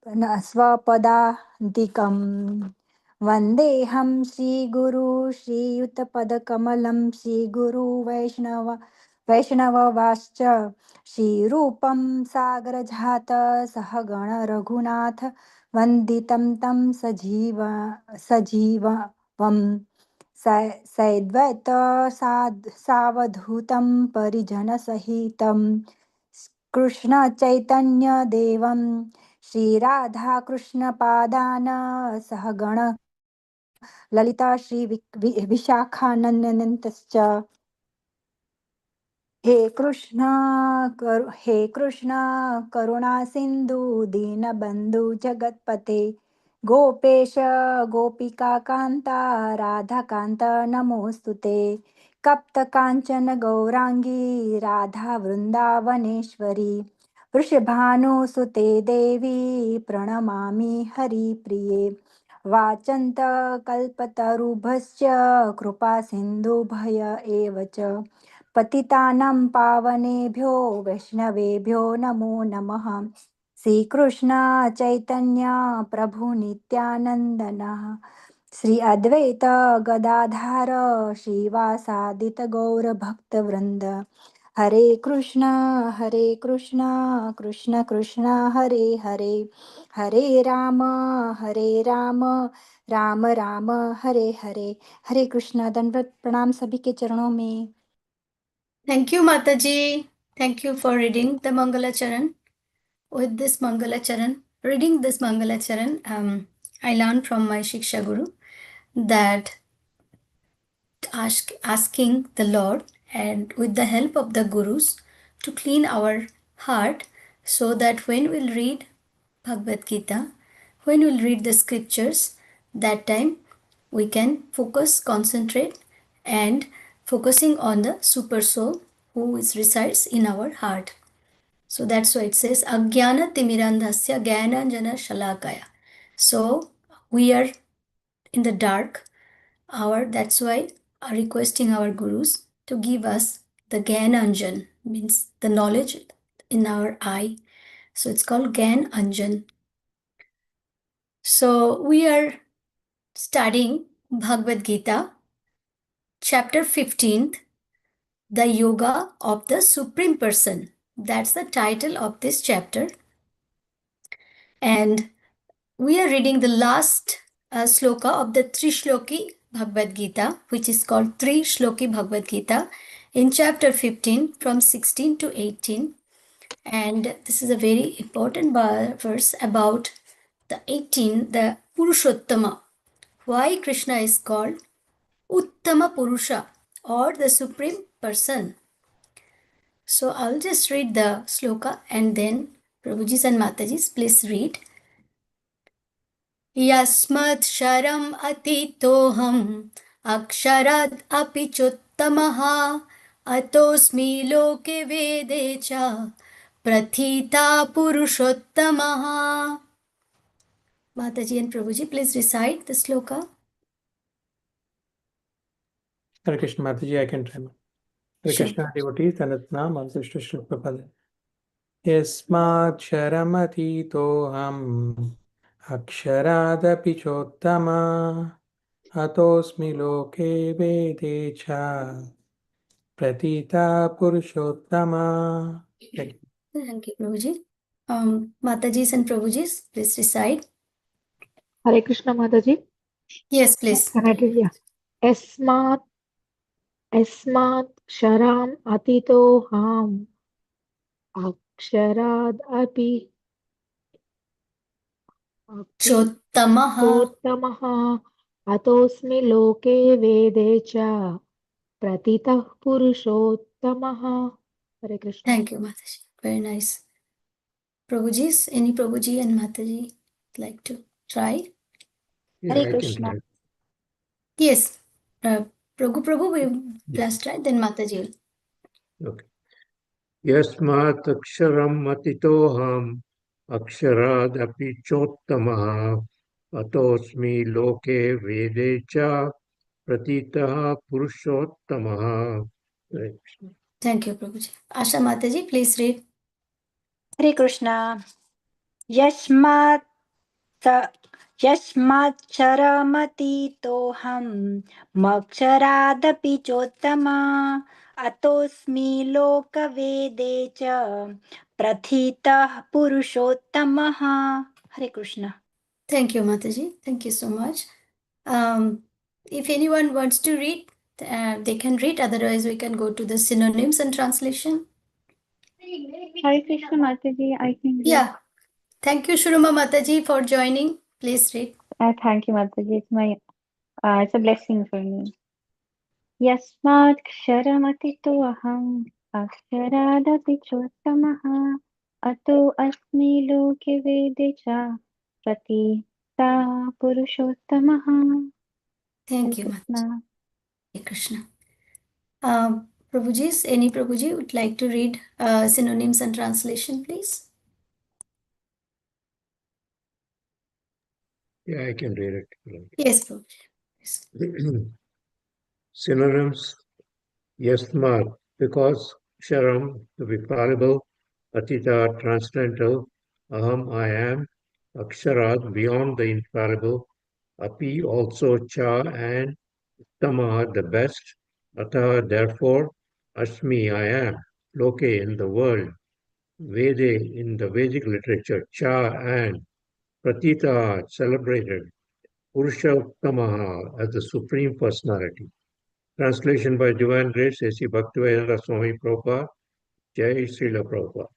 स्वपदान्तिकम् वन्देऽहं श्रीगुरु श्रीयुतपदकमलं श्रीगुरु वैष्णववाश्च श्रीरूपं सागरजात सहगण रघुनाथ वन्दितं तं सजीवम् सैद्वैत सावधूतं परिजनसहितं कृष्णचैतन्यदेवं श्रीराधाकृष्णपादान् सहगण ललिता विशाखानन्दश्च हे कृष्ण करुणा सिंधु दीनबंधु जगतपते गोपेश गोपिका कांता राधा कांता नमोस्तुते कप्त कांचन गौरांगी राधा वृंदावनेश्वरी वृषभानुसुते देवी प्रणमामि हरिप्रिये वाचन्त कल्पतरुभ्यश्च कृपा सिन्धुभय एव च पतितानां पावनेभ्यो वैष्णवेभ्यो नमो नमः श्रीकृष्ण चैतन्य प्रभु नित्यानन्दनः श्री अद्वैत गदाधार श्रीवासादित गौर भक्तवृंद हरे कृष्ण कृष्ण कृष्ण हरे हरे हरे राम राम राम हरे हरे हरे कृष्ण। दंडवत प्रणाम सभी के चरणों में। Thank you, Mataji. Thank you for reading the Mangala Charan. With this Mangala Charan, reading this Mangala Charan, I learned from my Shiksha Guru that asking the Lord and with the help of the Gurus to clean our heart so that when we'll read Bhagavad Gita, when we'll read the scriptures, that time we can focus, concentrate, and focusing on the super soul who resides in our heart. So that's why it says Agyana Timirandhasya Jnananjana Shalakaya. So we are in the dark hour. That's why requesting our gurus to give us the Jnananjan, means the knowledge in our eye. So it's called Gyan Anjan. So we are studying Bhagavad Gita, chapter 15th, the Yoga of the Supreme Person. That's the title of this chapter. And we are reading the last sloka of the Trishloki Bhagavad Gita, which is called Tri Shloki Bhagavad Gita, in chapter 15 from 16 to 18. And this is a very important verse about the 18, the Purushottama. Why Krishna is called Uttama Purusha or the Supreme Person. So I'll just read the sloka and then Prabhujis and Matajis, please read. Yasmat sharam atitoham aksharad api chottamaha atosmi loke vede cha prathita purushottamaha. Mataji and Prabhuji, please recite the sloka. Hare Krishna Mataji, I can try. Hare Krishna devotees, Anatna, Mantrishta Shilpapada. Yasmaksharamatiitoham aksharaadapi chottama atosmi loke vede cha pratita purushottama. Thank you, Prabhuji. Matajis and Prabhujis, please recite. Hare Krishna Mataji. Yes, please. Can I do? Yeah. Esmat sharam atito ham aksharad api chottamaha atosmi loke vede cha pratitah purushottamaha. Hare Krishna. Thank you, Mataji. Very nice. Prabhujis, any Prabhuji and Mataji like to try? Yeah, Hare Krishna. Yes. Prabhu, we last try, then Mataji. Okay. Yasmat aksharam atitoham aksharad api chottamaha atosmi loke vedecha pratitaha purushottamaha. Thank you, Prabhuji. Asha Mataji, please read. Hare Krishna. Yasmat यस्माक्षरमतीतोऽहं मक्षरादपि चोत्तमा अतोऽस्मि लोकवेदे च प्रथितः पुरुषोत्तमः. हरे Krishna. Thank you, Mataji. Thank you so much. If anyone wants to read, they can read. Otherwise, we can go to the synonyms and translation. Hare Krishna Mataji, I can read. Yeah. Thank you, Shuruma Mataji, for joining. Please read. Thank you Mataji. It's a blessing for me. यस्मात्क्षरमतितोऽहम् अक्षरादपि चोत्तमः अतो अस्मि लोके वेदे च प्रथिता पुरुषोत्तमः. Thank you, Krishna. Mataji. Hare Krishna. Prabhuji, any Prabhuji would like to read synonyms and translation, please? Yeah, I can read it. Yes, Prabhuji. Synonyms: Yasmat, because; Ksharam, to be fallible; Atita, transcendental; Aham, I am; Aksharat, beyond the infallible; Api, also; Cha, and; Tama, the best; Ata, therefore; Asmi, I am; Loke, in the world; Vede, in the Vedic literature; Cha, and; Pratita, celebrated; Purushottamaha, as the Supreme Personality. Translation by Divine Grace, A.C. Bhaktivedanta Swami Prabhupada, Jai Srila Prabhupada.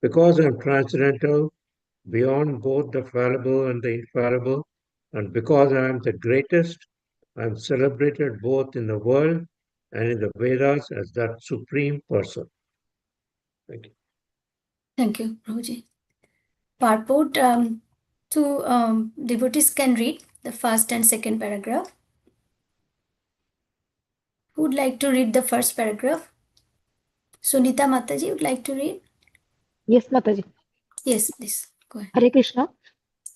Because I am transcendental, beyond both the fallible and the infallible, and because I am the greatest, I am celebrated both in the world and in the Vedas as that Supreme Person. Thank you. Thank you, Prabhuji. Purport, two devotees can read the first and second paragraph. Who would like to read the first paragraph? Sunita Mataji would like to read? Yes, Mataji. Yes, please. Go ahead. Hare Krishna.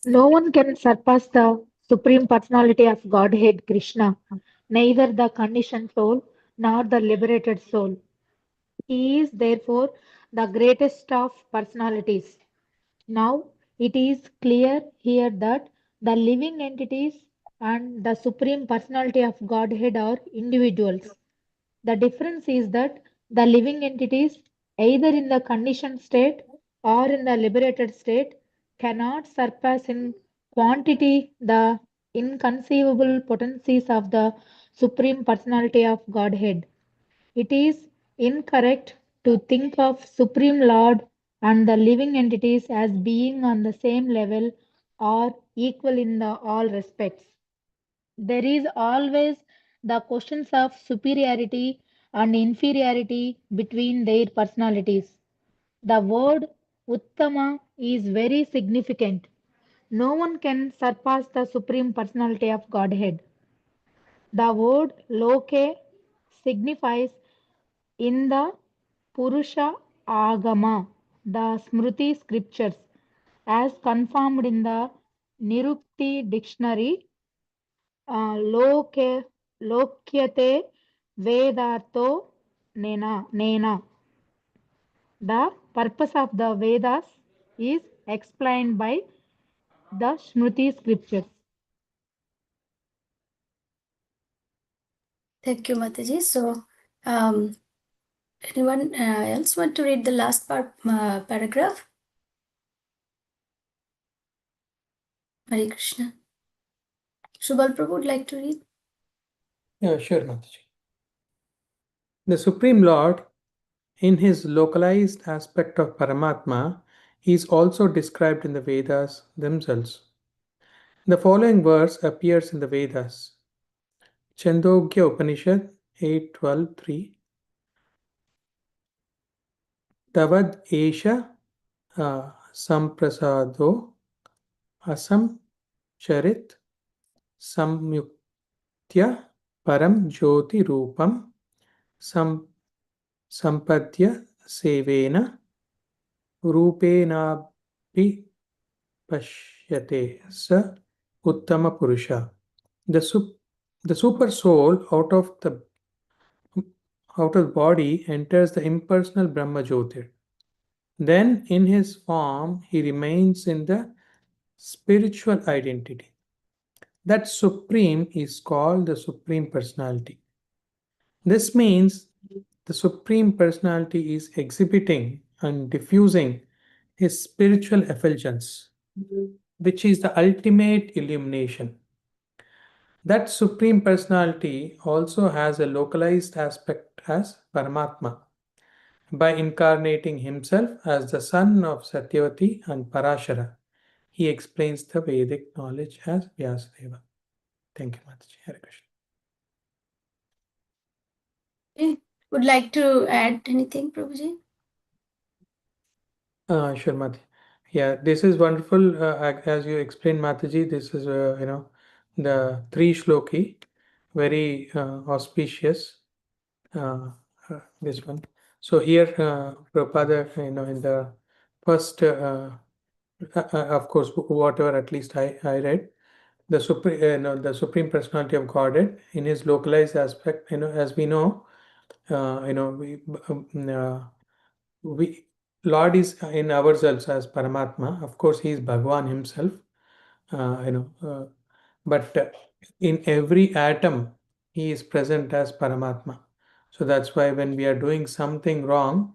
No one can surpass the Supreme Personality of Godhead, Krishna, neither the conditioned soul nor the liberated soul. He is therefore the greatest of personalities. Now, it is clear here that the living entities and the Supreme Personality of Godhead are individuals. The difference is that the living entities, either in the conditioned state or in the liberated state, cannot surpass in quantity the inconceivable potencies of the Supreme Personality of Godhead. It is incorrect to think of Supreme Lord and the living entities as being on the same level or equal in all respects. There is always the questions of superiority and inferiority between their personalities. The word Uttama is very significant. No one can surpass the Supreme Personality of Godhead. The word Loke signifies in the Purusha Agama, the Smriti scriptures, as confirmed in the Nirukti dictionary, Loke, Lokyate Vedartho Nena. The purpose of the Vedas is explained by the Smriti scriptures. Thank you, Mataji. So, anyone else want to read the last paragraph? Hare Krishna. Subal Prabhu would like to read? Yeah, sure, Mataji. The Supreme Lord, in his localized aspect of Paramatma, is also described in the Vedas themselves. The following verse appears in the Vedas. Chandogya Upanishad 8.12.3 Tavad Esha Samprasado Asam Charit Samyuktya Param Jyoti Rupam Sampadya Sevena Rupenapi Pashyate Sa Uttama Purusha. The super soul out of the body enters the impersonal Brahma Jyotir. Then in his form he remains in the spiritual identity. That supreme is called the Supreme Personality. This means the Supreme Personality is exhibiting and diffusing his spiritual effulgence, which is the ultimate illumination. That Supreme Personality also has a localized aspect as Paramatma by incarnating himself as the son of Satyavati and Parashara. He explains the Vedic knowledge as Vyasadeva. Thank you, Mataji. Hare Krishna. Would like to add anything, Prabhuji? Sure, Mataji. Yeah, this is wonderful. As you explained, Mataji, this is, the three shloki, very auspicious. This one. So here, Prabhupada, in the first, of course, whatever at least I read, the Supreme Personality of Godhead in his localized aspect, as we know, we Lord is in ourselves as Paramatma. Of course, he is Bhagwan himself. But in every atom, he is present as Paramatma. So that's why when we are doing something wrong,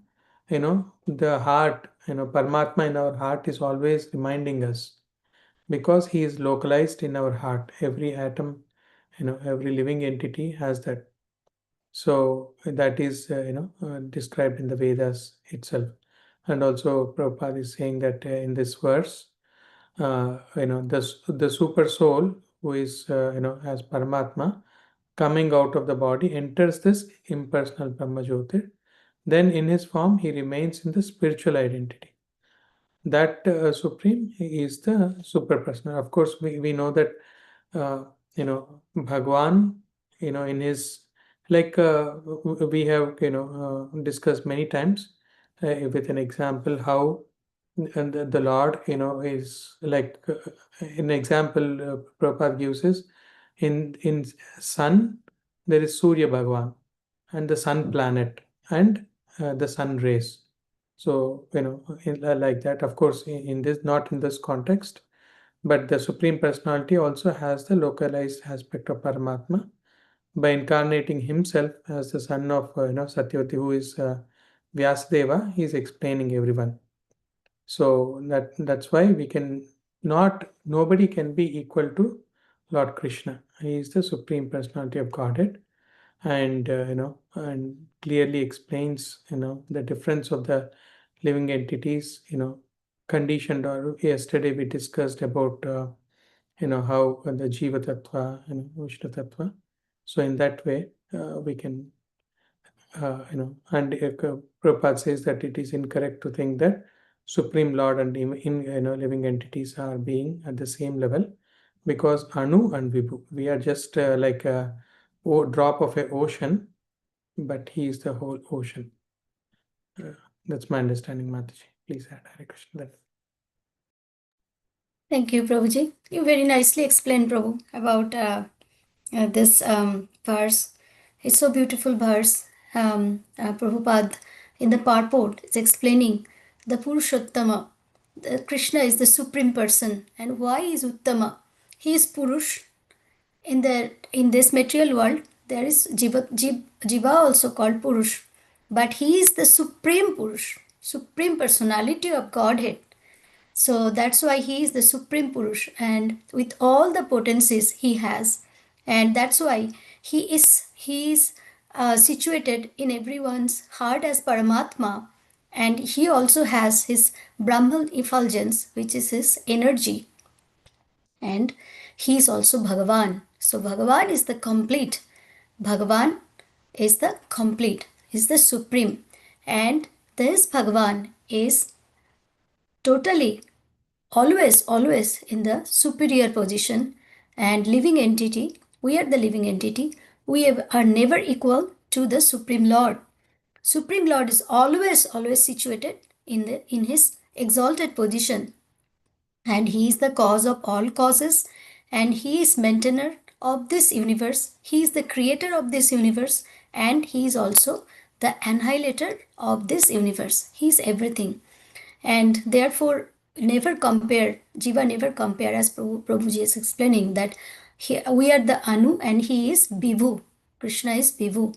the heart, Paramatma in our heart is always reminding us because he is localized in our heart. Every atom, every living entity has that. So that is, described in the Vedas itself. And also Prabhupada is saying that in this verse, the super soul who is, as Paramatma, coming out of the body, enters this impersonal Brahma Jyotir. Then in his form, he remains in the spiritual identity. That supreme is the super personal. Of course, we know that, Bhagwan, in his, like, we have, discussed many times with an example how and the Lord, is like, an example Prabhupada gives is in sun, there is Surya Bhagwan and the sun planet and the sun rays. So, like that, of course, in this, not in this context, but the Supreme Personality also has the localized aspect of Paramatma by incarnating himself as the son of, Satyavati, who is Vyasadeva. He is explaining everyone. So that's why we can not, nobody can be equal to Lord Krishna. He is the Supreme Personality of Godhead, and and clearly explains, the difference of the living entities, conditioned. Or yesterday we discussed about, how the Jiva Tattva and Vishnu Tattva. So in that way, we can, and Prabhupada says that it is incorrect to think that Supreme Lord and living entities are being at the same level, because Anu and Vibhu, we are just like a drop of an ocean, but he is the whole ocean. That's my understanding, Mataji. Please add Hare Krishna. Thank you, Prabhuji. You very nicely explained, Prabhu, about this verse. It's so beautiful verse. Prabhupada in the purport is explaining the Purushottama. Krishna is the supreme person, and why is Uttama? He is Purush. In this material world, there is Jiva also called Purush, but he is the supreme Purush, supreme personality of Godhead. So that's why he is the Supreme Purush, and with all the potencies he has, and that's why he is situated in everyone's heart as Paramatma, and he also has his Brahman effulgence, which is his energy, and he is also Bhagavan. So Bhagavan is the complete. Bhagavan is the complete, is the supreme, and this Bhagavan is totally always in the superior position, and living entity, we are the living entity, are never equal to the supreme lord. Supreme lord is always situated in his exalted position, and he is the cause of all causes, and he is maintainer of this universe, he is the creator of this universe, and he is also the annihilator of this universe. He is everything, and therefore never compare, Jiva never compare, as Prabhuji is explaining, that we are the Anu and he is Vibhu. Krishna is Vibhu.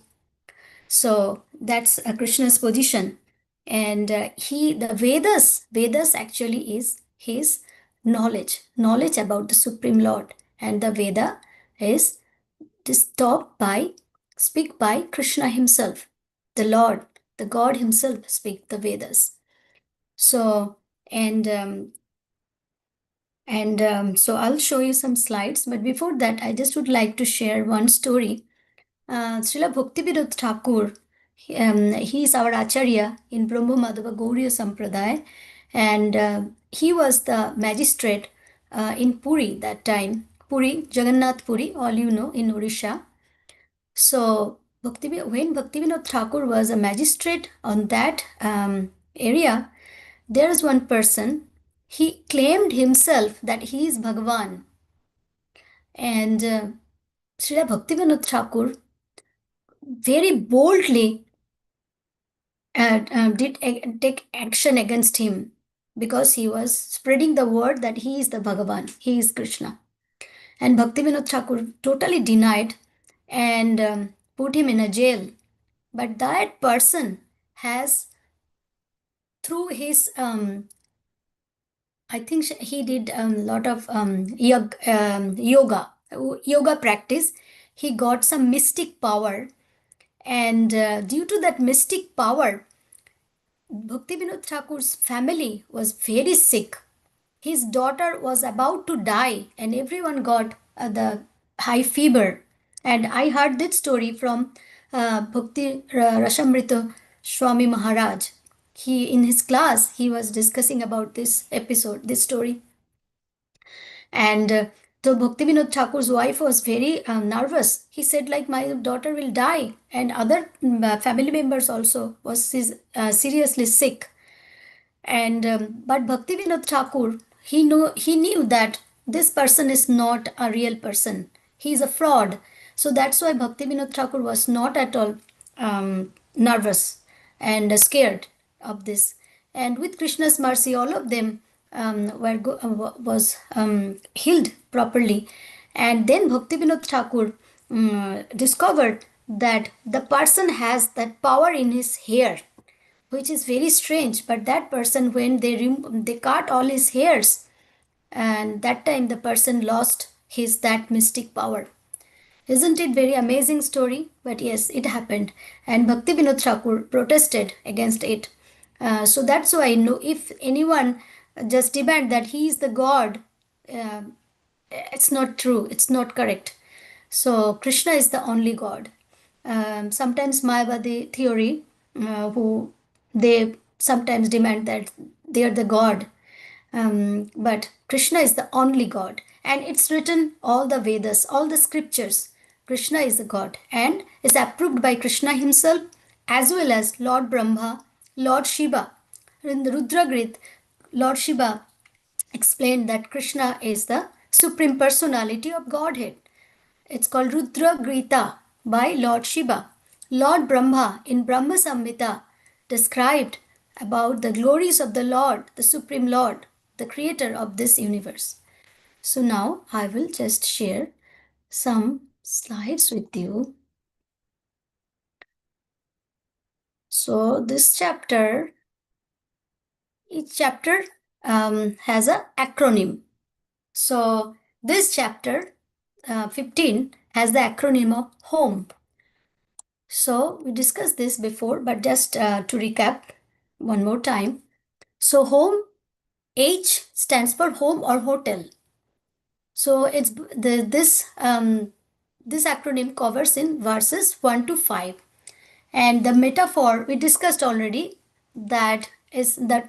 So that's Krishna's position. And the Vedas actually is his knowledge about the Supreme Lord. And the Veda is speak by Krishna himself, the Lord, the God himself speak the Vedas. So, so I'll show you some slides, but before that, I just would like to share one story. Srila Bhaktivedanta Thakur, he is our Acharya in Brahma Madhava Gauriya Sampradaya, and he was the magistrate in Puri that time. Puri, Jagannath Puri, all you know, in Odisha. So when Bhaktivinoda Thakur was a magistrate on that area, there is one person, he claimed himself that he is Bhagavan. And Srila Bhaktivinoda Thakur very boldly did take action against him because he was spreading the word that he is the Bhagavan, he is Krishna. And Bhaktivinoda Thakur totally denied and put him in a jail. But that person has, through his, I think he did a lot of yoga practice. He got some mystic power. And due to that mystic power, Bhaktivinoda Thakur's family was very sick. His daughter was about to die, and everyone got the high fever. And I heard this story from Bhakti Rasamrita Swami Maharaj. In his class, he was discussing about this episode, this story. And so Bhaktivinoda Thakur's wife was very nervous. He said, like, my daughter will die, and other family members also was seriously sick. And but Bhaktivinoda Thakur, he knew that this person is not a real person. He is a fraud. So that's why Bhaktivinoda Thakur was not at all nervous and scared of this. And with Krishna's mercy, all of them was healed properly. And then Bhaktivinoda Thakur discovered that the person has that power in his hair, which is very strange. But that person, when they cut all his hairs, and that time the person lost his that mystic power. Isn't it very amazing story? But yes, it happened, and Bhaktivinoda Thakur protested against it. So that's why I know, if anyone just demand that he is the God, uh, it's not true. It's not correct. So Krishna is the only God. Sometimes Mayavadi theory, who they sometimes demand that they are the God, but Krishna is the only God, and it's written all the Vedas, all the scriptures. Krishna is the God and is approved by Krishna himself, as well as Lord Brahma, Lord Shiva. In the Rudragrit, Lord Shiva explained that Krishna is the supreme personality of Godhead. It's called Rudragrita by Lord Shiva. Lord Brahma in Brahma Samhita described about the glories of the Lord, the Supreme Lord, the creator of this universe. So now I will just share some slides with you. So this chapter, each chapter has an acronym. So this chapter 15 has the acronym of HOME. So we discussed this before, but just to recap one more time. So home, H stands for home or hotel. So it's this acronym covers in verses 1 to 5. And the metaphor we discussed already, that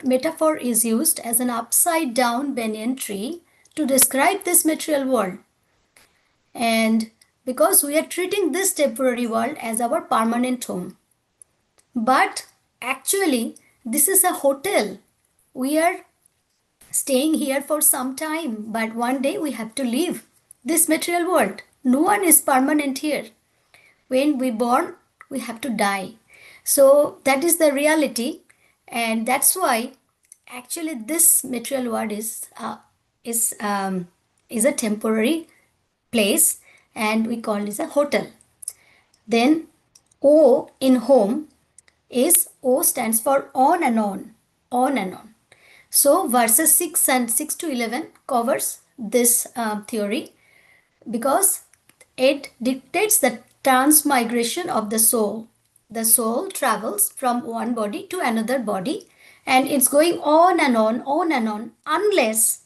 metaphor is used as an upside down banyan tree to describe this material world. And because we are treating this temporary world as our permanent home. But actually, this is a hotel. We are staying here for some time, but one day we have to leave this material world. No one is permanent here. When we born, we have to die. So that is the reality, and that's why Actually, this material world is is a temporary place, and we call it a hotel. Then O in home is O stands for on and on, on and on. So verses 6 and 6 to 11 covers this theory, because it dictates the transmigration of the soul. The soul travels from one body to another body, and it's going on and on and on, unless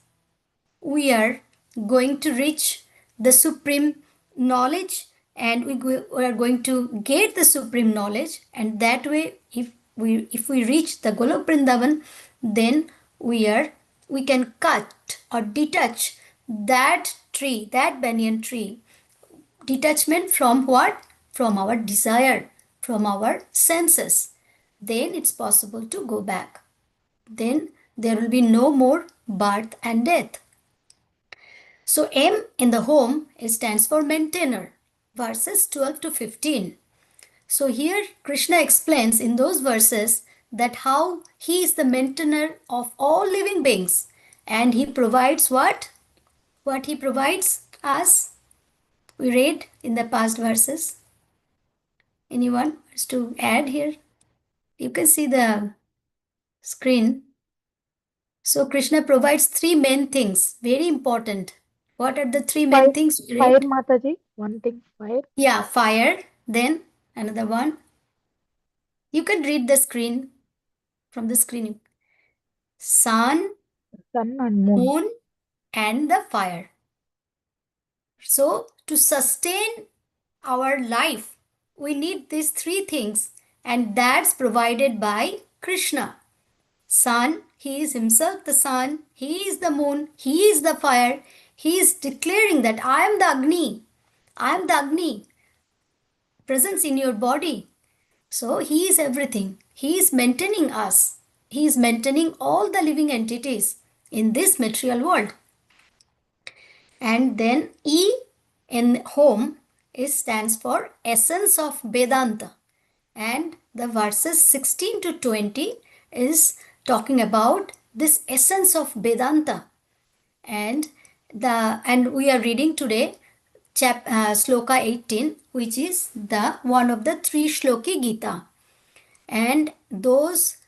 we are going to reach the supreme knowledge, and we are going to get the supreme knowledge. And that way, if we reach the Golok Vrindavan, then we can cut or detach that tree, that banyan tree. Detachment from what? From our desire, from our senses. Then it's possible to go back. Then there will be no more birth and death. So M in the home, it stands for maintainer, verses 12 to 15. So here Krishna explains in those verses that how he is the maintainer of all living beings, and he provides what? What he provides us? We read in the past verses. Anyone wants to add here? You can see the screen. So Krishna provides three main things, very important. What are the three main Fire, things we fire read? Mataji. One thing, fire. Yeah, fire. Then another one. You can read the screen from the screen. Sun, Sun and moon. moon, and the fire. So to sustain our life, we need these three things, and that's provided by Krishna. Sun, he is himself the sun, he is the moon, he is the fire. He is declaring that I am the Agni. I am the Agni, presence in your body. So he is everything. He is maintaining us. He is maintaining all the living entities in this material world. And then E in home stands for essence of Vedanta. And the verses 16 to 20 is talking about this essence of Vedanta. And we are reading today sloka 18, which is the one of the three shloki Gita. And these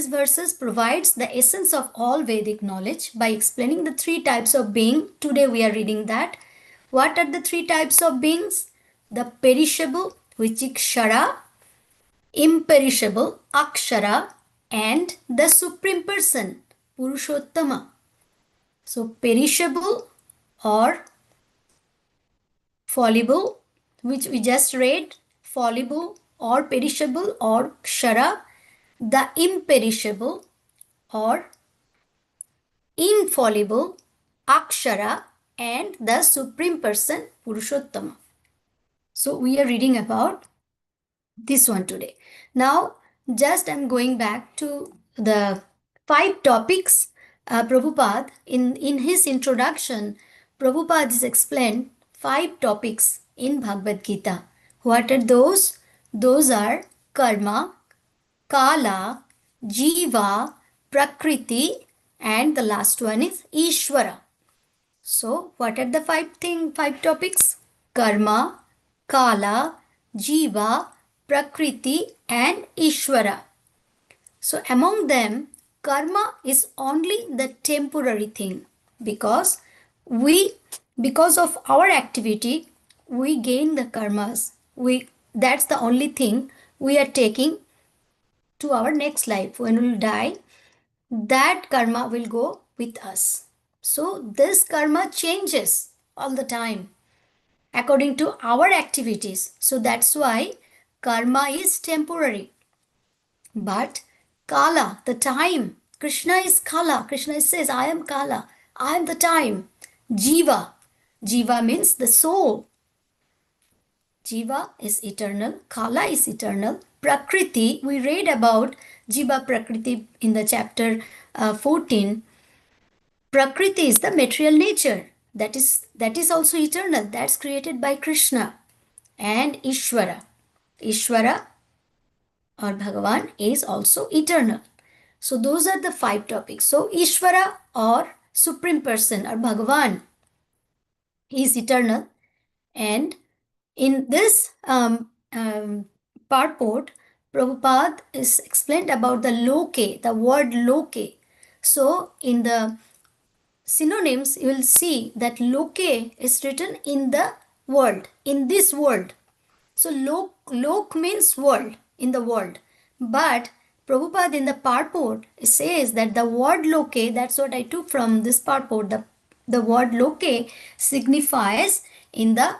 verses provides the essence of all Vedic knowledge by explaining the three types of being. Today we are reading that. What are the three types of beings? The perishable, which is Kshara, imperishable, Akshara, and the Supreme Person, Purushottama. So perishable or fallible, which we just read, fallible or perishable or Kshara, the imperishable or infallible, Akshara, and the Supreme Person, Purushottama. So we are reading about this one today. Now, just I'm going back to the 5 topics. Prabhupada, in his introduction, Prabhupada has explained 5 topics in Bhagavad Gita. What are those? Those are karma, kala, jiva, prakriti, and the last one is Ishvara. So, what are the 5 topics? Karma, kala, jiva, prakriti, and Ishvara. So, among them, karma is only the temporary thing, because because of our activity, we gain the karmas. That's the only thing we are taking to our next life. When we die, that karma will go with us. So this karma changes all the time according to our activities. So that's why karma is temporary. But kala, the time, Krishna is kala. Krishna says, I am kala. I am the time. Jiva. Jiva means the soul. Jiva is eternal, Kala is eternal. Prakriti, we read about Jiva Prakriti in the chapter 14. Prakriti is the material nature. That is also eternal. That's created by Krishna. And Ishvara. Ishvara or Bhagavan is also eternal. So those are the 5 topics. So Ishvara or Supreme Person or Bhagavan, he is eternal. And in this purport, Prabhupada is explained about the loke, the word loke. So in the synonyms, you will see that loke is written in the world, in this world. So lok means world, in the world. But Prabhupada in the purport says that the word loke, that's what I took from this purport, the word loke signifies in the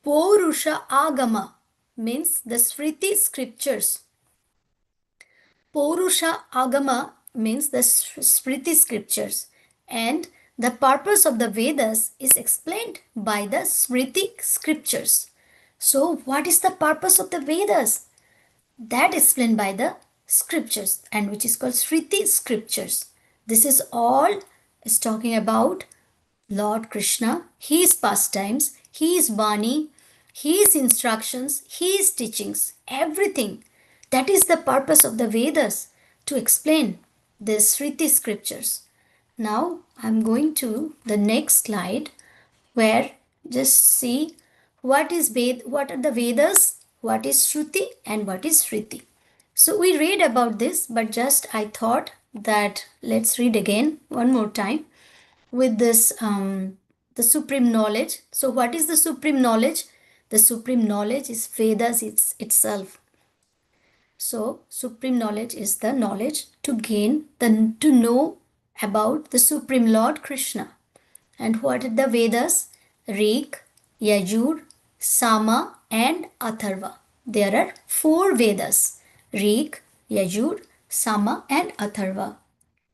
Purusha Agama, means the Smriti scriptures. Purusha Agama means the Smriti scriptures, and the purpose of the Vedas is explained by the Smriti scriptures. So, what is the purpose of the Vedas? That is explained by the scriptures, and which is called Smriti scriptures. This is all is talking about Lord Krishna, his pastimes, his Vani, his instructions, his teachings, everything. That is the purpose of the Vedas, to explain the Sriti scriptures. Now I'm going to the next slide, where just see what are the Vedas, what is Shruti and what is Sriti. So we read about this, but just I thought that let's read again one more time with this the supreme knowledge. So what is the supreme knowledge? The supreme knowledge is Vedas itself. So supreme knowledge is the knowledge to gain, to know about the supreme Lord Krishna. And what are the Vedas? Rig, Yajur, Sama and Atharva. There are 4 Vedas: Rig, Yajur, Sama and Atharva.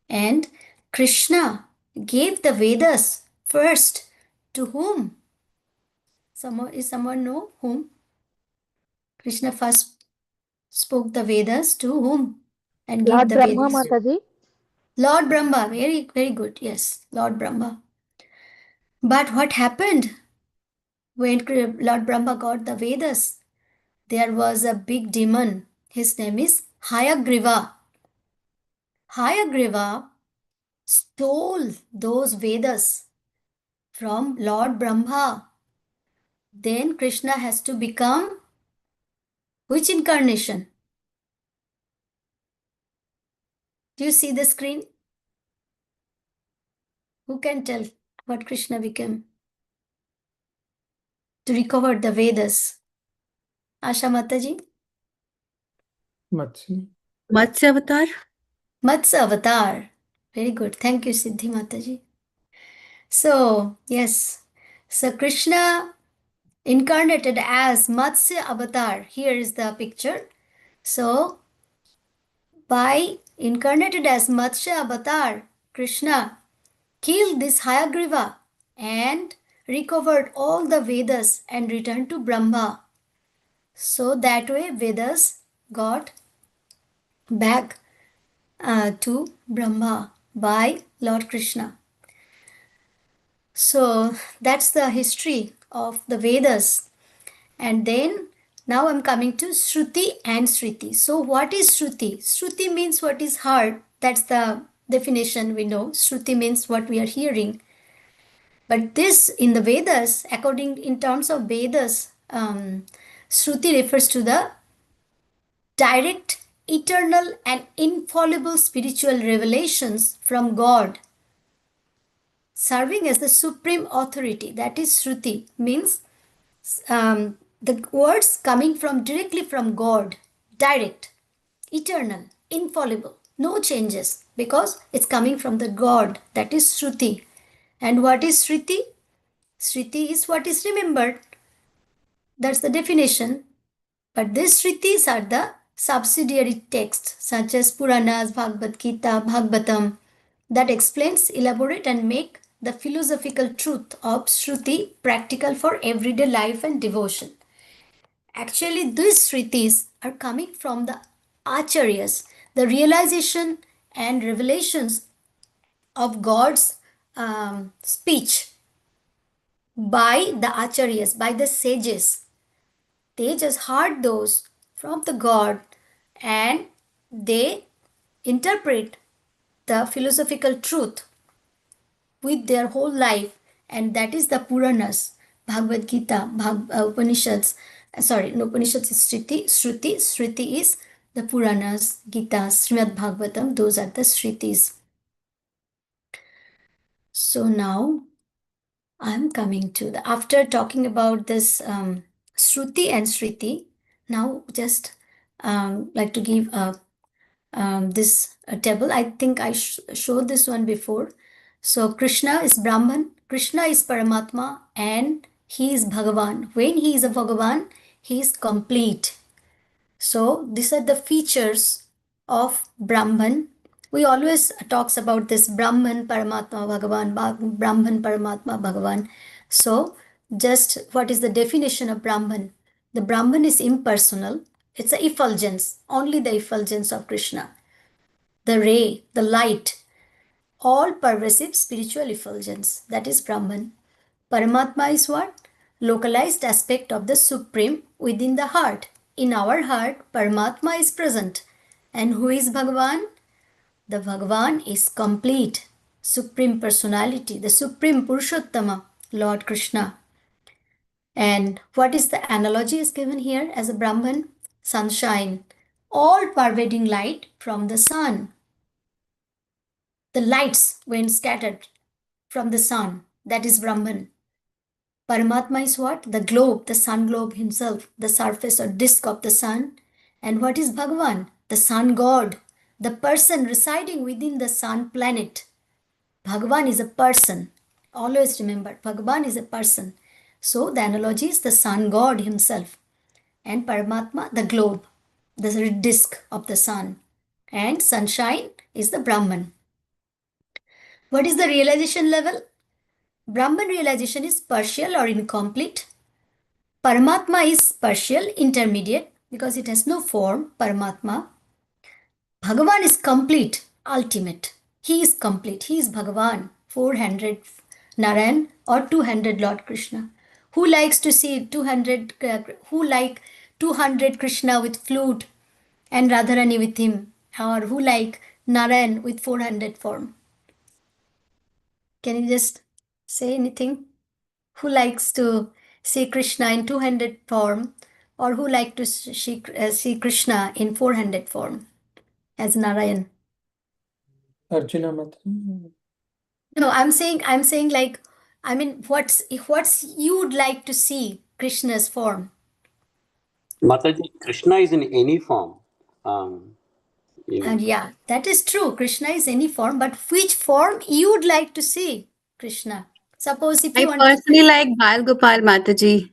And Krishna gave the Vedas first to whom? Someone know whom? Krishna first spoke the Vedas to whom and gave Lord the Brahma Vedas? Mataji. Lord Brahma. Very, very good. Yes, Lord Brahma. But what happened when Lord Brahma got the Vedas? There was a big demon. His name is Hayagriva. Hayagriva stole those Vedas from Lord Brahma. Then Krishna has to become which incarnation? Do you see the screen? Who can tell what Krishna became to recover the Vedas? Asha Mataji? Matsi. Matsya Avatar? Matsya Avatar. Very good. Thank you, Siddhi Mataji. So, yes. So, Krishna incarnated as Matsya Avatar. Here is the picture. So, by incarnated as Matsya Avatar, Krishna killed this Hayagriva and recovered all the Vedas and returned to Brahma. So that way Vedas got back to Brahma by Lord Krishna. So that's the history of the Vedas. And then now I'm coming to Shruti and Sriti. So what is Shruti? Shruti means what is heard. That's the definition we know. Shruti means what we are hearing. But this in the Vedas, according in terms of Vedas, Shruti refers to the direct, eternal, and infallible spiritual revelations from God, serving as the supreme authority. That is Shruti, means the words coming from directly from God, direct, eternal, infallible, no changes, because it's coming from the God. That is Shruti. And what is Sriti? Sriti is what is remembered. That's the definition. But these Shritis are the subsidiary texts such as Puranas, Bhagavad-gita, Bhagavatam that explains, elaborate and make the philosophical truth of Shruti practical for everyday life and devotion. Actually, these Shritis are coming from the Acharyas, the realization and revelations of God's speech by the Acharyas, by the sages. They just heard those from the God and they interpret the philosophical truth with their whole life, and that is the Puranas, Bhagavad Gita, Upanishads. Sorry, no, Upanishads is Shruti is the Puranas, Gita, Srimad Bhagavatam, those are the Shrutis. So now I'm coming to the, after talking about this Shruti and Shriti, now just like to give this table. I think I showed this one before. So Krishna is Brahman, Krishna is Paramatma, and he is Bhagavan. When he is a Bhagavan, he is complete. So these are the features of Brahman. We always talks about this Brahman, Paramatma, Bhagavan, Brahman, Paramatma, Bhagavan. So just what is the definition of Brahman? The Brahman is impersonal. It's a effulgence, only the effulgence of Krishna. The ray, the light, all pervasive spiritual effulgence. That is Brahman. Paramatma is what? Localized aspect of the Supreme within the heart. In our heart, Paramatma is present. And who is Bhagavan? The Bhagavan is complete, Supreme Personality, the Supreme Purushottama, Lord Krishna. And what is the analogy is given here as a Brahman? Sunshine, all pervading light from the sun. The lights when scattered from the sun, that is Brahman. Paramatma is what? The globe, the sun globe himself, the surface or disk of the sun. And what is Bhagavan? The sun god, the person residing within the sun planet. Bhagavan is a person. Always remember, Bhagavan is a person. So the analogy is the sun god himself. And Paramatma, the globe, the disk of the sun. And sunshine is the Brahman. What is the realization level? Brahman realization is partial or incomplete. Paramatma is partial, intermediate, because it has no form, Paramatma. Bhagavan is complete, ultimate. He is complete. He is Bhagavan, 400 Narayan or 200 Lord Krishna. Who likes to see 200, who like 200 Krishna with flute and Radharani with him? Or who like Narayan with 400 form? Can you just say anything? Who likes to see Krishna in 200 form, or who like to see Krishna in 400 form as Narayan? Arjuna Mataji. No, I'm saying like, I mean, what's you'd like to see Krishna's form? Mataji, Krishna is in any form. And In yeah, that is true. Krishna is any form, but which form you'd like to see Krishna? Suppose if you I want to personally like Bal Gopal Mataji.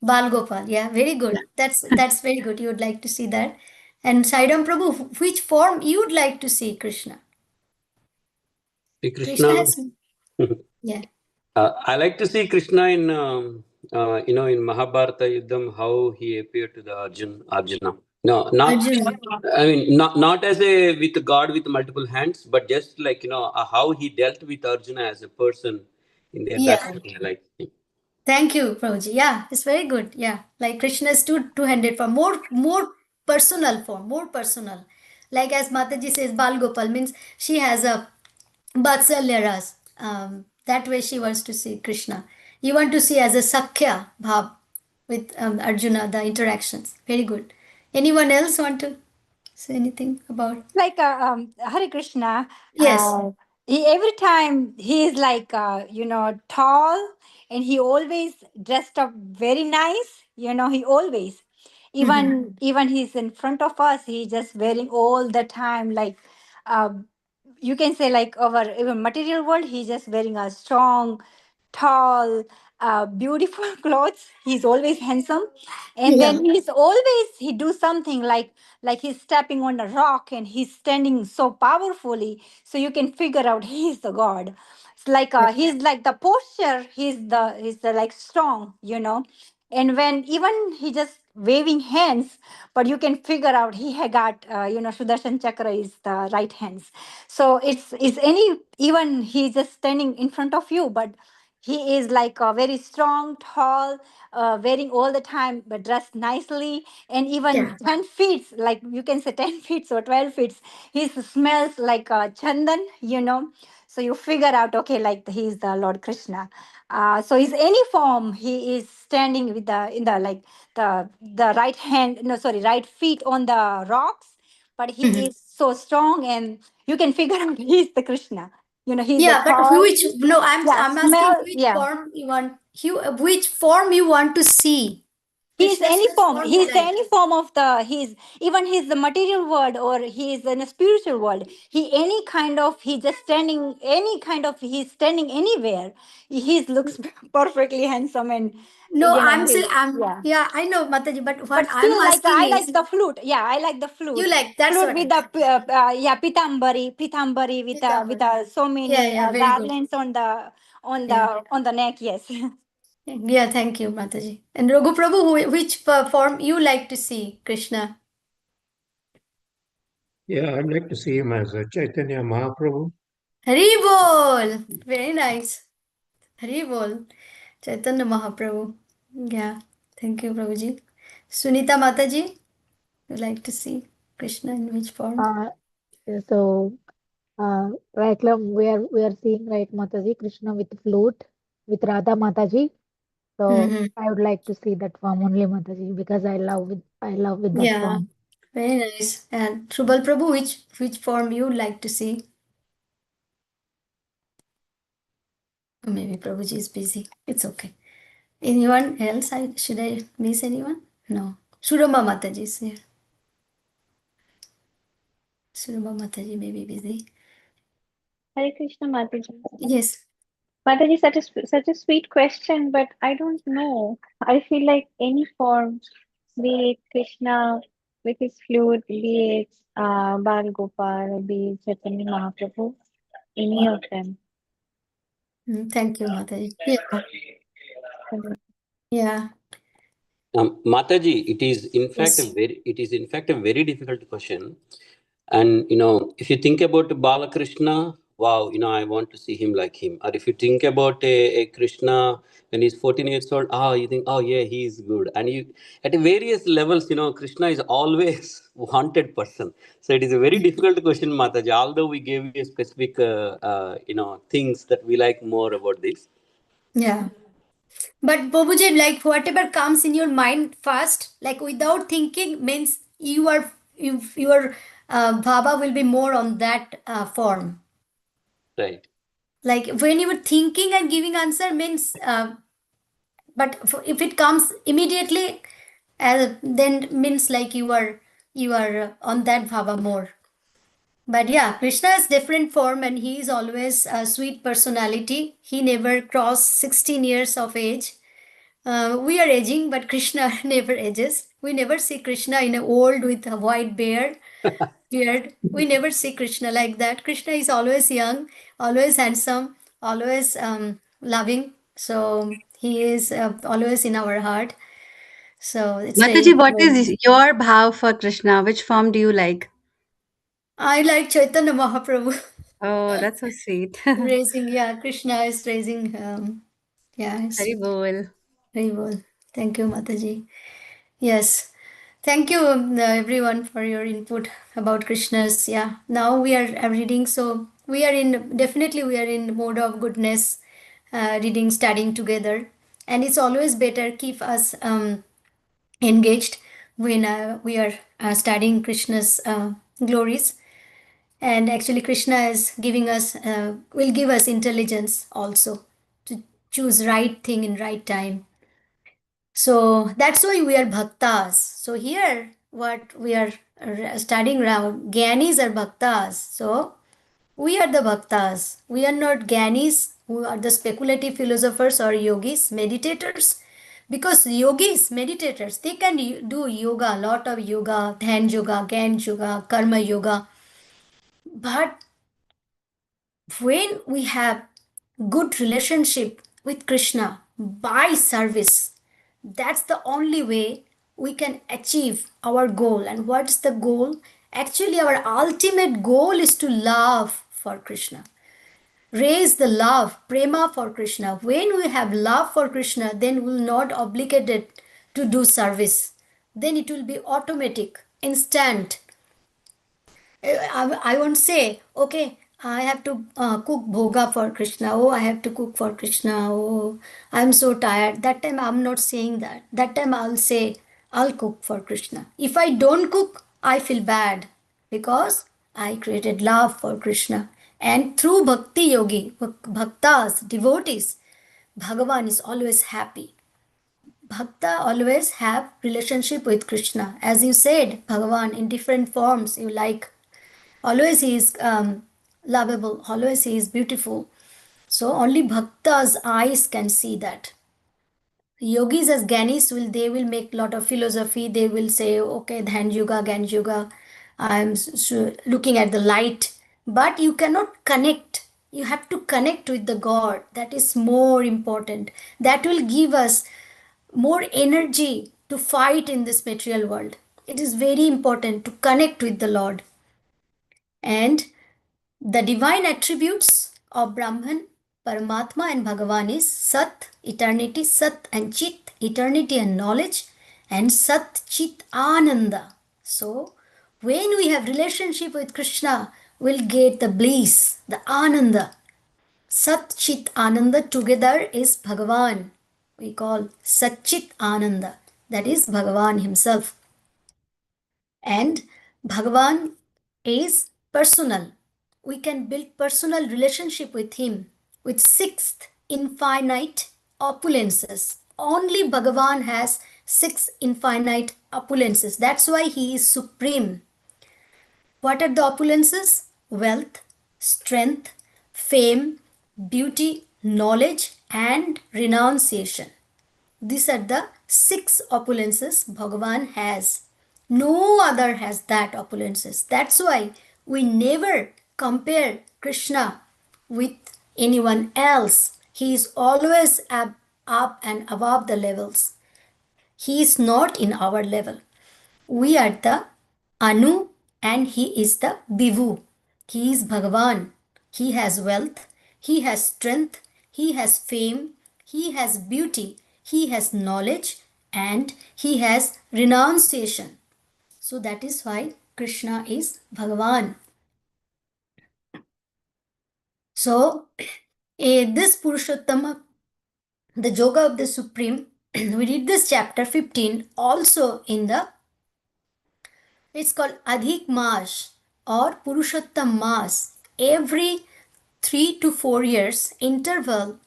Bal Gopal, yeah, very good. That's very good. You would like to see that. And Saidam Prabhu, which form you'd like to see Krishna? Sri Krishna Krishna. has, yeah. I like to see Krishna in in Mahabharata Yuddham, how he appeared to the Arjuna. No, not. Arjuna. I mean, not as a with God with multiple hands, but just like how he dealt with Arjuna as a person in there. That's Yeah. what I like. Thank you, Prabhuji. Yeah, it's very good. Yeah. Like Krishna's two-handed form, more personal form, more personal. Like as Mataji says, Bal Gopal means she has a Vatsalya ras. That way she wants to see Krishna. You want to see as a Sakhya Bhav with Arjuna, the interactions. Very good. Anyone else want to say anything about? Like Hare Krishna, Yes. every time he is like tall, and he always dressed up very nice. He always, Mm-hmm. even he's in front of us, he just wearing all the time like, uh, you can say like our even material world, he's just wearing a strong, tall, beautiful clothes. He's always handsome, and Yeah. then he's always he do something like he's stepping on a rock, and he's standing so powerfully, so you can figure out he's the god. It's like he's like the posture, he's the like strong, and when even he just waving hands, but you can figure out he had got Sudarshan chakra is the right hands. So it's any, even he's just standing in front of you, but He is like very strong, tall, wearing all the time, but dressed nicely, and even Yeah. 10 feet, like you can say 10 feet or 12 feet. He smells like chandan, So you figure out, okay, like he is the Lord Krishna. So his any form, he is standing with the in the like the right hand, no, sorry, right feet on the rocks, but he Mhm. is so strong, and you can figure out he's the Krishna. He's a Yeah, but tall, which, no, yeah, I'm asking smell, which yeah. form you want, which form you want to see. He's Krishna's any which form. form you He's like? any form of the. He's even he's the material world, or he's in a spiritual world. He any kind of. He just standing any kind of. He's standing anywhere. He looks perfectly handsome, and No, I'm saying, he's, yeah. yeah, I know, Mataji, but what But I'm still, like asking I like is, the flute. Yeah, I like the you flute. like, that's Flute what with I the thought. Yeah. yeah, pitambari with Pitampari. so Yeah, many yeah, very good. garlands on the Yeah. neck. Yes. Yeah, thank you, Mataji. And Raghu Prabhu, which form you like to see, Krishna? Yeah, I'd like to see him as a Chaitanya Mahaprabhu. Hari Bol! Very nice. Hari Bol. Chaitanya Mahaprabhu. Yeah. Thank you, Prabhuji. Sunita Mataji, you like to see Krishna in which form? Uh, so right now we are seeing right Mataji Krishna with flute with Radha Mataji. So Mm-hmm. I would like to see that form only Mataji because I love with that Yeah. form. Very nice. And Subal Prabhu, which form you like to see? Or maybe Prabhuji is busy. It's okay. Anyone else? Should I miss anyone? No. Surama Mataji is here. Surama Mataji may be busy. Hare Krishna, Mataji. Yes. Mataji, such a sweet question, but I don't know. I feel like any form, be it Krishna with his flute, be it Bal Gopal, be it Chaitanya Mahaprabhu, any of them. Thank you, Mataji. Yeah. Yeah. Mataji, Yes. it is in fact a very difficult question. And if you think about Balakrishna, wow, I want to see him like him. Or if you think about a Krishna when he's 14 years old, you think, oh yeah, he is good. And you at various levels, Krishna is always wanted person. So it is a very difficult question, Mataji. Although we gave you a specific, things that we like more about this. Yeah. But Babuji, like whatever comes in your mind first, like without thinking, means your bhava will be more on that form. Right. Like when you were thinking and giving answer means, but if it comes immediately, then means like you are on that bhava more. But yeah, Krishna is different form and he is always a sweet personality. He never crossed 16 years of age. We are aging, but Krishna never ages. We never see Krishna in a old with a white beard. We never see Krishna like that. Krishna is always young, always handsome, always loving. So he is always in our heart. So it's Mataji, very, what very. is your bhav for Krishna? Which form do you like? I like Chaitanya Mahaprabhu Oh, that's so sweet. raising. Yeah, Krishna is raising. Yeah, it's Hari bol. very well. Thank you, Mataji. Yes. Thank you, everyone, for your input about Krishna's. Yeah, now we are reading, so we are in mode of goodness, reading, studying together, and it's always better keep us engaged when we are studying Krishna's glories. And actually, Krishna is giving us will give us intelligence also to choose right thing in right time. So that's why we are bhaktas. So here, what we are studying now, Gyanis are bhaktas. So we are the bhaktas. We are not Gyanis who are the speculative philosophers or yogis, meditators. Because yogis, meditators, they can do yoga, lot of yoga, dhan yoga, gyan yoga, karma yoga. But when we have good relationship with Krishna by service, that's the only way we can achieve our goal. And what's the goal? Actually, our ultimate goal is to love for Krishna. raise the love, prema for Krishna. When we have love for Krishna, then we will not obligated to do service. Then it will be automatic, instant. I won't say, okay, I have to cook bhoga for Krishna. Oh, I have to cook for Krishna. Oh, I'm so tired. That time I'm not saying that. That time I'll say, I'll cook for Krishna. If I don't cook, I feel bad because I created love for Krishna. And through bhakti yogi, bhaktas, devotees, Bhagavan is always happy. Bhakta always have relationship with Krishna. As you said, Bhagavan in different forms you like. Always he is lovable, always he is beautiful. So only bhaktas eyes can see that. Yogis as Gyanis they will make lot of philosophy. They will say, okay, Dhan Yuga, Gyan Yuga, I'm looking at the light. But you cannot connect. You have to connect with the God. That is more important. That will give us more energy to fight in this material world. It is very important to connect with the Lord. And the divine attributes of Brahman, Paramatma, and Bhagavan is Sat, eternity, Sat and Chit, eternity and knowledge, and Sat Chit Ananda. So, when we have relationship with Krishna, we'll get the bliss, the Ananda. Sat Chit Ananda together is Bhagavan. We call Sat Chit Ananda. That is Bhagavan himself. And Bhagavan is personal. We can build personal relationship with him with sixth infinite opulences. Only Bhagavan has six infinite opulences. That's why he is supreme. What are the opulences? Wealth, strength, fame, beauty, knowledge, and renunciation. These are the six opulences Bhagavan has. No other has that opulences. That's why we never compare Krishna with anyone else. He is always up and above the levels. He is not in our level. We are the Anu and he is the Bivu. He is Bhagavan. He has wealth, he has strength, he has fame, he has beauty, he has knowledge, and he has renunciation. So that is why Krishna is Bhagavan. So, this Purushottama, the Yoga of the Supreme, we read this chapter 15 also in the, it's called Adhik Mas or Purushottam Mas. Every 3 to 4 years interval,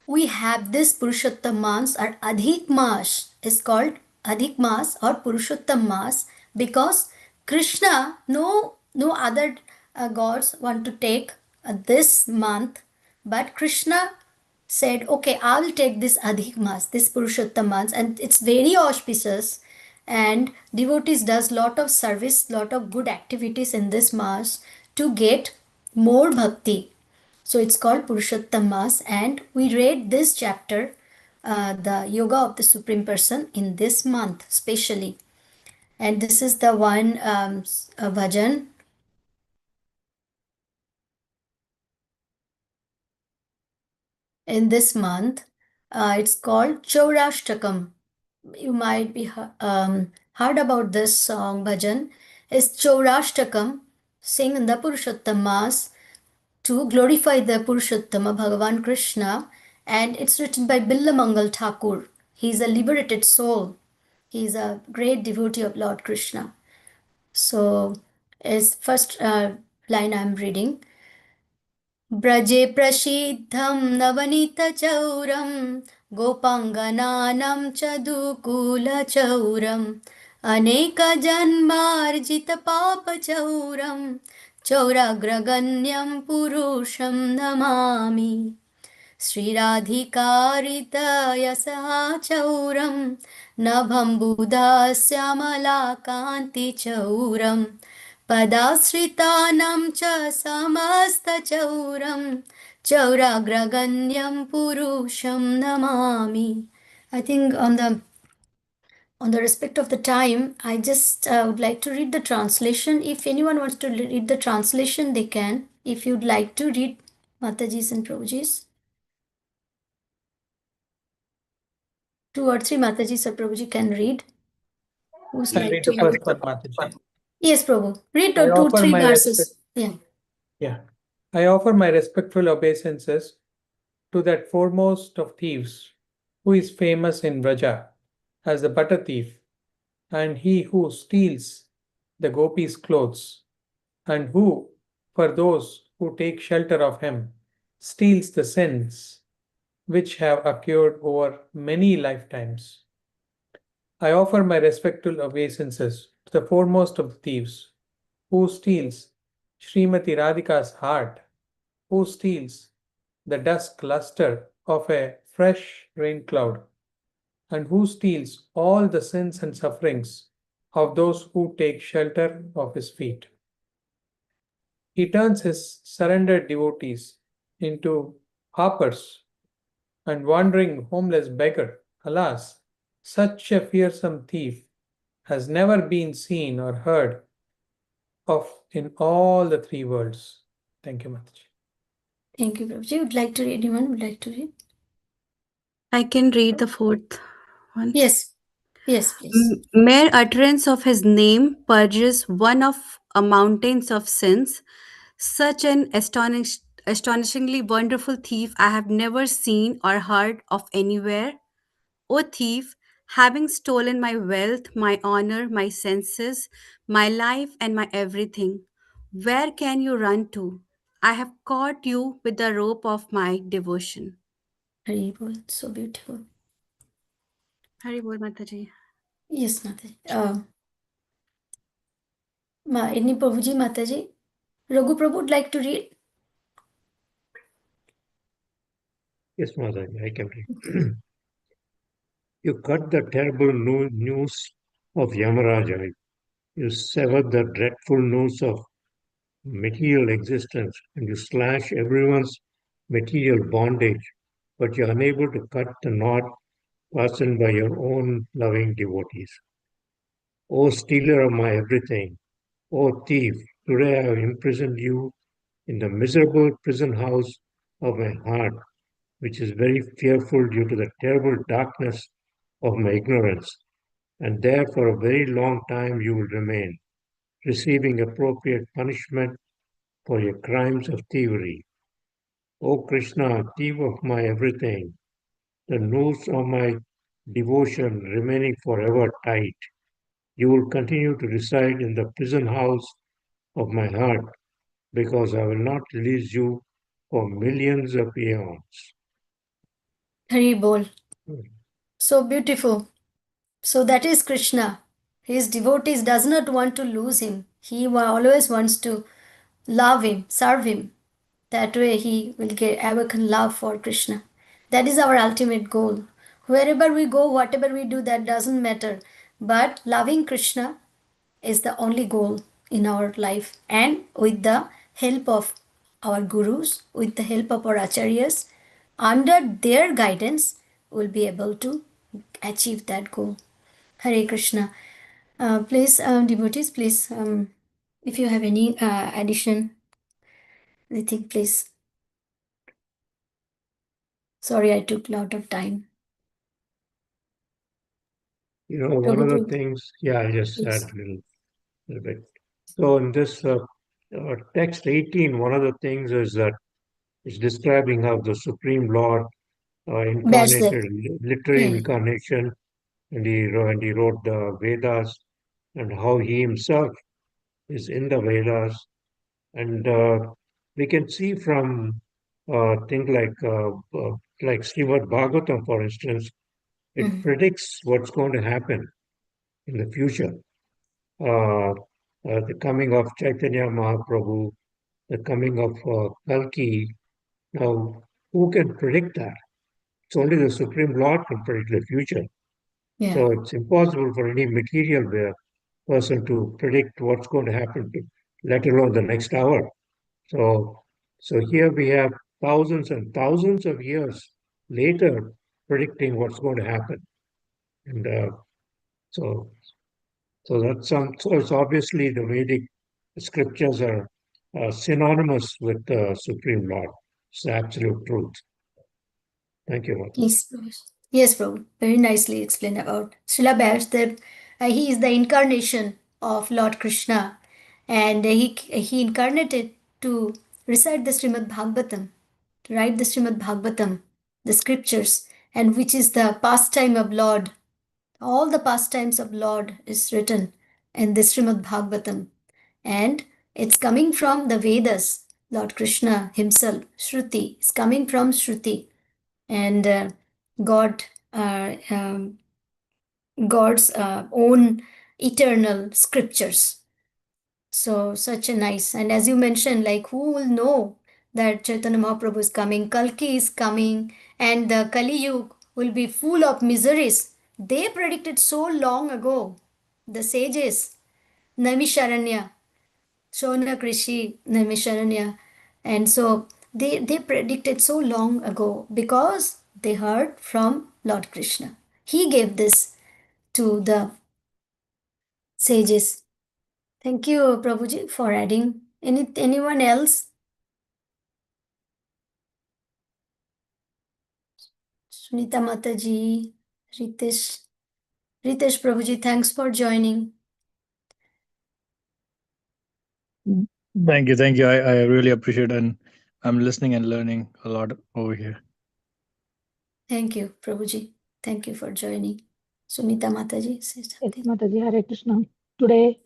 we have this Purushottam Mas or Adhik Mas is called Adhik Mas or Purushottam Mas because Krishna, no other gods want to take this month, but Krishna said, okay, I'll take this Adhik Mas, this Purushottam Mas, and it's very auspicious. And devotees does lot of service, lot of good activities in this Mas to get more bhakti. So it's called Purushottam Mas, and we read this chapter, the Yoga of the Supreme Person, in this month specially. And this is the one bhajan. In this month, it's called Chaurashtakam. You might be heard about this song bhajan. It's Chaurashtakam, sing in the Purushottam Mas to glorify the Purushottama Bhagavan Krishna, and it's written by Billamangal Thakur. He is a liberated soul. He is a great devotee of Lord Krishna. So, as first line I'm reading. ब्रजे प्रसिद्धं नवनीतचौरं गोपाङ्गनानं च दुकूलचौरम् अनेकजन्मार्जितपापचौरं चौराग्रगण्यं पुरुषं नमामि श्रीराधिकारितयसाचौरं नभम्बुधास्यामलाकान्तिचौरं पदाश्रितानां च समस्तचौरं चौराग्रगण्यं पुरुषं Namami. I think on the respect of the time, I just would like to read the translation. If anyone wants to read the translation, they can. If you'd like to read Mataji's and Prabhuji's, 2 or 3 Mataji's or Prabhuji can read. Who's I'll like read to the first read? one, Mataji. Yes, Prabhu. Read I two, offer three my respect. verses. Yeah. Yeah. I offer my respectful obeisances to that foremost of thieves, who is famous in Vraja as the butter thief, and he who steals the gopis' clothes, and who, for those who take shelter of him, steals the sins which have occurred over many lifetimes. I offer my respectful obeisances to the foremost of the thieves, who steals Srimati Radhika's heart, who steals the dusk luster of a fresh rain cloud, and who steals all the sins and sufferings of those who take shelter of his feet. He turns his surrendered devotees into paupers and wandering homeless beggar. Alas, such a fearsome thief has never been seen or heard of in all the three worlds. Thank you, Mataji. Thank you, Prabhuji. Would like to read? Anyone would like to read? I can read the fourth one. Yes. Yes, please. Mere utterance of his name purges one of a mountains of sins. Such an astonishingly wonderful thief I have never seen or heard of anywhere. O thief, having stolen my wealth, my honor, my senses, my life, and my everything, where can you run to? I have caught you with the rope of my devotion. Hari Bol. So beautiful. Hari Bol Mataji. Yes, Mataji. Any Prabhuji, Mataji? Raghu Prabhu would like to read? Yes, Mataji, I can read. You cut the terrible noose of Yamaraja. You sever the dreadful noose of material existence, and you slash everyone's material bondage, but you're unable to cut the knot fastened by your own loving devotees. O stealer of my everything, O thief, today I have imprisoned you in the miserable prison house of my heart, which is very fearful due to the terrible darkness of my ignorance. And there for a very long time you will remain, receiving appropriate punishment for your crimes of thievery. O Krishna, thief of my everything, the noose of my devotion remaining forever tight, you will continue to reside in the prison house of my heart, because I will not release you for millions of eons. Hari Bol. So beautiful. So that is Krishna. His devotees does not want to lose him. He always wants to love him, serve him. That way he will get awaken love for Krishna. That is our ultimate goal. Wherever we go, whatever we do, that doesn't matter. But loving Krishna is the only goal in our life. And with the help of our gurus, with the help of our acharyas, under their guidance, we'll be able to achieve that goal. Hare Krishna. Please, devotees, please, if you have any addition, anything, please. Sorry, I took a lot of time. One of the Prabhu, things, yeah, I just add please. little bit. So in this text 18, one of the things is that it's describing how the Supreme Lord That's the, incarnated, literary yeah. incarnation, and he wrote the Vedas, and how he himself is in the Vedas, and we can see from things like Srimad Bhagavatam, for instance, it Mm. predicts what's going to happen in the future. Uh, the coming of Chaitanya Mahaprabhu, the coming of Kalki. Now, who can predict that? It's only the Supreme Lord can predict the future. Yeah. So it's impossible for any material person to predict what's going to happen, let alone the next hour. So, so here we have thousands and thousands of years later predicting what's going to happen, and so so that's some. So it's obviously the Vedic scriptures are synonymous with the Supreme Lord. It's the absolute truth. Thank you, Mataji. Yes, Prabhu. Yes, Prabhu. Very nicely explained about Srila Bhasdev. He is the incarnation of Lord Krishna, and he incarnated to recite the Srimad Bhagavatam, to write the Srimad Bhagavatam, the scriptures, and which is the pastime of Lord. All the pastimes of Lord is written in the Srimad Bhagavatam, and it's coming from the Vedas. Lord Krishna himself, Shruti, is coming from Shruti, and God, God's own eternal scriptures. So such a nice, and as you mentioned, like who will know that Chaitanya Mahaprabhu is coming, Kalki is coming, and the Kali Yuga will be full of miseries. They predicted so long ago, the sages, Naimisharanya, Shonak Rishi, Naimisharanya. And so they predicted so long ago because they heard from Lord Krishna. He gave this to the sages. Thank you, Prabhuji, for adding. Anyone else? Sunita Mataji, Ritesh. Ritesh Prabhuji, thanks for joining. Thank you. Thank you. I really appreciate it, and I'm listening and learning a lot over here. Thank you, Prabhuji. Thank you for joining. Sunita Mataji, say Yes, something. Mataji, Hare Krishna. Today,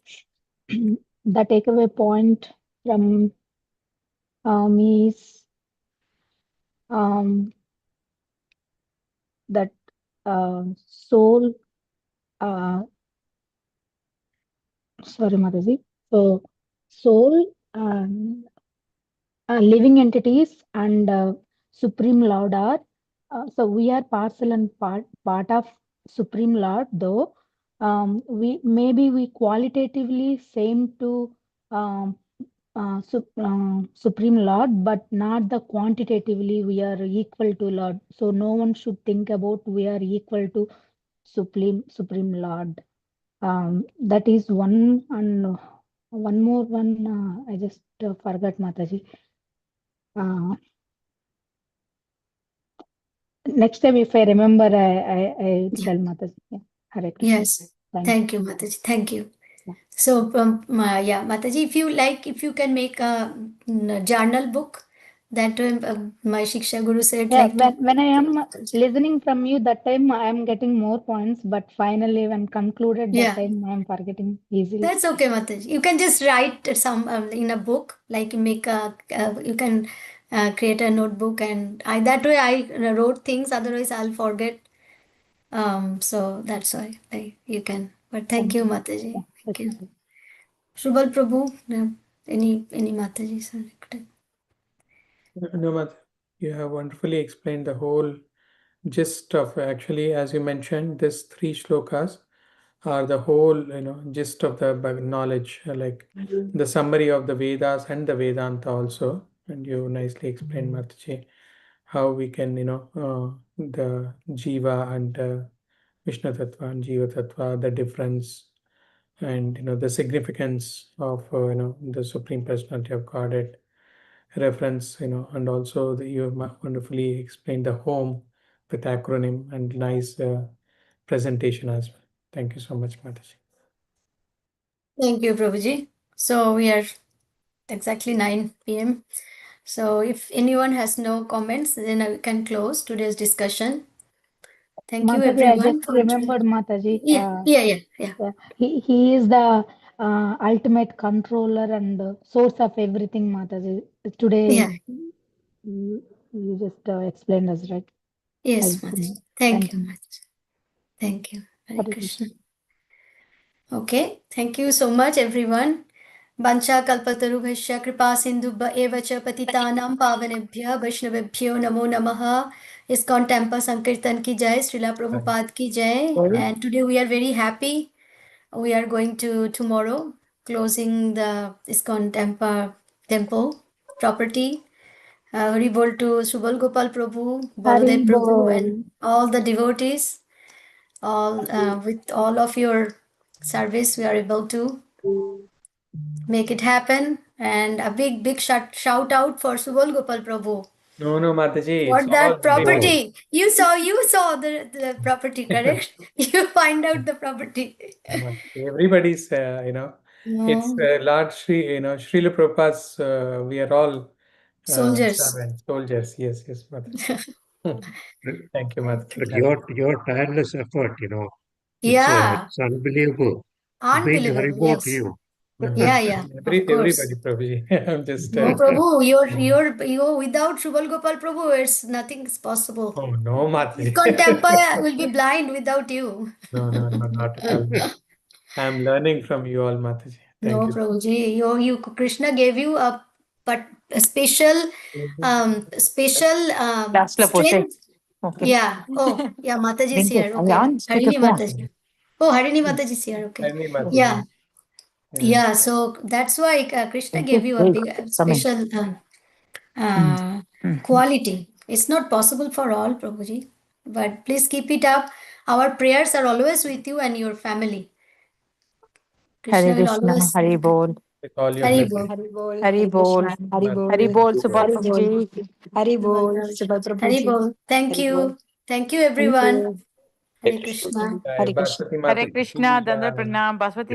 the takeaway point from me is that soul, uh, sorry, Mataji. So, soul, living entities and Supreme Lord are, so we are parcel and part of Supreme Lord, though we qualitatively same to um, Supreme Lord, but not the quantitatively we are equal to Lord. So no one should think about we are equal to Supreme Lord. That is one, and one more one. I just forgot, Mataji. Next time, if I remember, I Yeah. tell Mataji. Yeah. Hare Krishna. Yes. Thank Thank you, Mataji. Thank you. you. So, yeah, Mataji, if you like, if you can make a journal book, that my Shiksha Guru said, Yeah, like to. when I am listening from you, that time I am getting more points, but finally, when concluded, that Yeah, time I am forgetting easily. that's okay, Mataji. You can just write some in a book, like you make a, you can create a notebook, and that way I wrote things. Otherwise, I'll forget. So that's why like you can. But thank Thank you, you. Mataji. Yeah, Thank yes, you. Mataji. Shubal Prabhu, any Mataji, sir? No, Madhu, you have wonderfully explained the whole gist of, actually, as you mentioned, these three shlokas are the whole, gist of the knowledge, like the summary of the Vedas and the Vedanta also. And you nicely explained, Mataji, how we can, the Jiva and Vishnu Tattva and Jiva Tattva, the difference, and the significance of the Supreme Personality of Godhead reference, and also you have wonderfully explained the home with acronym and nice presentation as well. Thank you so much, Mataji. Thank you, Prabhuji. So we are exactly 9 p.m. So if anyone has no comments, then I can close today's discussion. Thank you, Mataji, I everyone, just for joining. remembered Mataji. Yeah. Yeah, he is the ultimate controller and source of everything, Mataji. Yeah. Today, you just explained us, right? Yes, I, Mataji. Thank thank you you. much. Thank you. Hare Hare Krishna. Krishna. Okay. Thank you so much, everyone. Vancha kalpatarubhasya kripa sindhubha eva cha patitanam pavanebhya vaishnavebhyo namo namaha. ISKCON Temple Sankirtan ki jai, Srila Prabhupada ki jai. And today we are very happy. We are going to tomorrow closing the ISKCON temple property. Haribol to Subal Gopal Prabhu, Baladev Prabhu, and Haribol. all the devotees. All with all of your service, we are able to make it happen. And a big shout out for Subal Gopal Prabhu. No, Mataji, For it's all that related. Oh, property. You saw the property, correct? You find out the property. Everybody's, it's No. Lord Sri, Srila Prabhupada's, we are all Soldiers. servants, soldiers. Yes, Mataji. Thank you, Thank Mataji. but you. Thank your tireless effort, Yeah. it's unbelievable. Big Unbelievable. haribo to Yes. you. you. Yeah, of course. Everybody, Prabhuji. I'm just, No, Prabhu, you're without Subal Gopal Prabhu, it's nothing is possible. oh no, Mataji. ISKCON temple will be blind without you. No, not at all. I'm learning from you all, Mataji. Thank No, you. Prabhuji, you Krishna gave you a special strength. Okay. Yeah. Oh, yeah, Mataji is Thank you. here. Okay. Ayan, take Harini it back. Mataji. Oh, Harini Mataji is here. Okay. Tell me, Yeah. Mataji. Yeah. Yeah. So that's why Krishna Thank you. gave you a Wait, big come in. special Mm, uh, mm. quality. It's not possible for all, Prabhuji, but please keep it up. Our prayers are always with you and your family. Hare Krishna will Krishna, always. Hare Bol. With all your Hari blessings. Bol. Hari bol, Hare Hari Bol. Krishna, Hari Hare bol, Bol, Hari Subhaprabhu bol, ji. Hari Subal bol, Prabhuji. Subhadra Hari Prabhuji, Bol. Thank Hari bol. you. Thank you, Thank everyone. you. Hare Hare Krishna. Krishna. Bye. Hari Krishna. Bhagavati Hare Mataji. Krishna, Dandar Pranam, Baswati